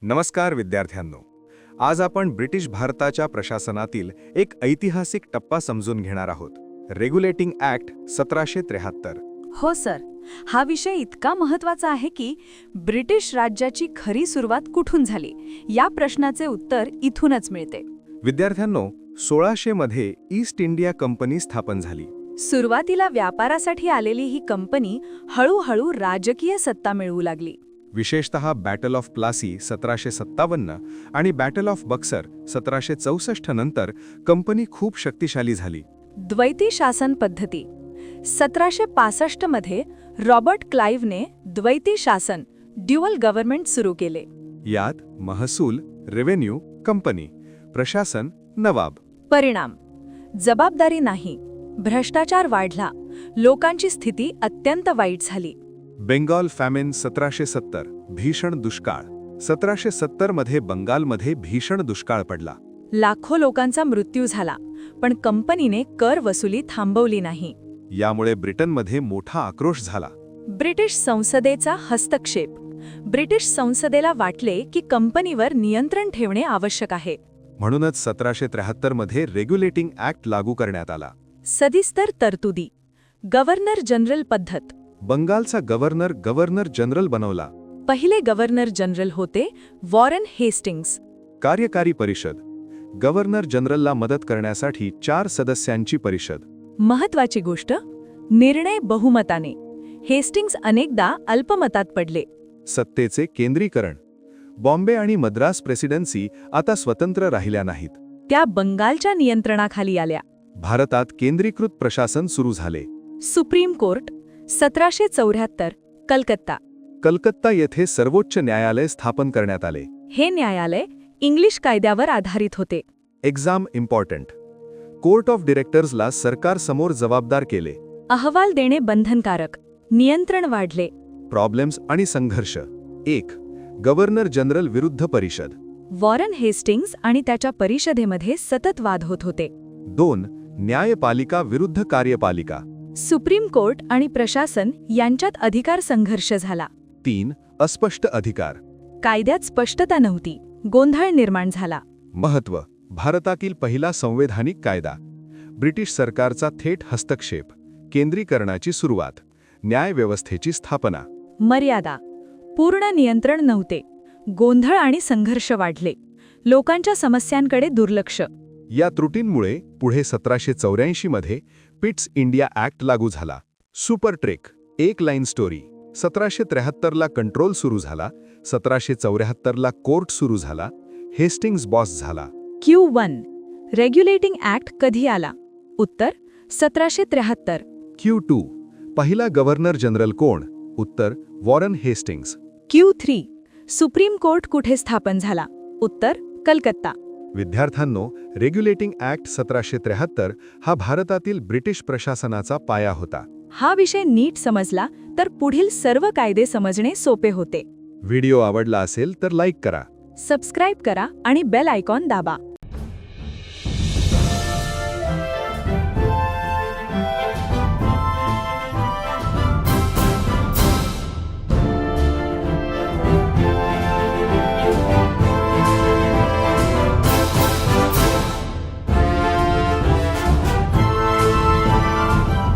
नमस्कार विद्यार्थ्यांनो. आज आपण ब्रिटिश भारताच्या प्रशासनातील एक ऐतिहासिक टप्पा समजून घेणार आहोत. Regulating act 1773. हो सर, हा विषय इतका महत्त्वाचा आहे की ब्रिटिश राज्याची खरी सुरुवात कुठून झाली या प्रश्नाचे उत्तर इथूनच मिळते. विद्यार्थ्यांनो, 1600 मध्ये ईस्ट इंडिया कंपनी स्थापन झाली. सुरुवातीला व्यापारासाठी आलेली ही कंपनी हळूहळू राजकीय सत्ता मिळवू लागली. विशेषतः बॅटल ऑफ प्लासी 1757 आणि बॅटल ऑफ बक्सर 1764 नंतर कंपनी खूप शक्तिशाली झाली. द्वैती शासन पद्धती 1765 मध्ये रॉबर्ट क्लाइव्हने द्वैती शासन ड्युअल गव्हर्नमेंट सुरू केले. यात महसूल, रेव्हेन्यू, कंपनी, प्रशासन, नवाब. परिणाम: जबाबदारी नाही, भ्रष्टाचार वाढला, लोकांची स्थिती अत्यंत वाईट झाली. बेंगॉल फॅमिन 1770, भीषण दुष्काळ. 1770 मध्ये बंगालमध्ये भीषण दुष्काळ पडला. लाखो लोकांचा मृत्यू झाला, पण कंपनीने कर वसुली थांबवली नाही. यामुळे ब्रिटनमध्ये मोठा आक्रोश झाला. ब्रिटिश संसदेचा हस्तक्षेप. ब्रिटिश संसदेला वाटले की कंपनीवर नियंत्रण ठेवणे आवश्यक आहे. म्हणूनच 1773 मध्ये रेग्युलेटिंग ॲक्ट लागू करण्यात आला. सविस्तर तरतुदी. गव्हर्नर जनरल पद्धत. बंगालचा गव्हर्नर जनरल बनवला. पहिले गव्हर्नर जनरल होते वॉरेन हेस्टिंग्स. कार्यकारी परिषद. गव्हर्नर जनरलला मदत करण्यासाठी 4 सदस्यांची परिषद. महत्वाची गोष्ट: निर्णय बहुमताने. हेस्टिंग्स अनेकदा अल्पमतात पडले. सत्तेचे केंद्रीकरण. बॉम्बे आणि मद्रास प्रेसिडेन्सी आता स्वतंत्र राहिल्या नाहीत. त्या बंगालच्या नियंत्रणाखाली आल्या. भारतात केंद्रीकृत प्रशासन सुरू झाले. Supreme court 1774, Calcutta. कलकत्ता येथे सर्वोच्च न्यायालय स्थापन करण्यात आले. हे न्यायालय इंग्लिश कायद्यावर आधारित होते. Exam important. कोर्ट ऑफ डिरेक्टर्सला सरकार समोर जबाबदार केले. अहवाल देणे बंधनकारक. नियंत्रण वाढले. प्रॉब्लेम्स आणि संघर्ष. 1. गव्हर्नर जनरल विरुद्ध परिषद. वॉरेन हेस्टिंग्स आणि त्याच्या परिषदेमध्ये सतत वाद होत होते. 2. न्यायपालिका विरुद्ध कार्यपालिका. सुप्रीम कोर्ट आणि प्रशासन यांच्यात अधिकार संघर्ष झाला. 3. अस्पष्ट अधिकार. कायद्यात स्पष्टता नव्हती. गोंधळ निर्माण झाला. महत्त्व: भारतातील पहिला संवैधानिक कायदा. ब्रिटिश सरकारचा थेट हस्तक्षेप. केंद्रीकरणाची सुरुवात. न्यायव्यवस्थेची स्थापना. मर्यादा: पूर्ण नियंत्रण नव्हते. गोंधळ आणि संघर्ष वाढले. लोकांच्या समस्यांकडे दुर्लक्ष. या त्रुटींमुळे पुढे 1784 मध्ये पिट्स इंडिया ॲक्ट लागू झाला. Super trek. एक लाईन स्टोरी. 1773 ला कंट्रोल सुरू झाला. 1774 ला कोर्ट सुरू झाला. हेस्टिंग्स बॉस झाला. Q1 रेग्युलेटिंग ॲक्ट कधी आला? उत्तर: 1773. Q2 पहिला गव्हर्नर जनरल कोण? उत्तर: Warren Hastings. Q3 supreme court कुठे स्थापन झाला? उत्तर: कलकत्ता. विद्यार्थ्यांनो, रेग्युलेटिंग ॲक्ट 1773 हा भारतातील ब्रिटिश प्रशासनाचा पाया होता. हा विषय नीट समजला तर पुढील सर्व कायदे समजणे सोपे होते. व्हिडिओ आवडला असेल तर लाईक करा, सबस्क्राईब करा आणि बेल आयकॉन दाबा.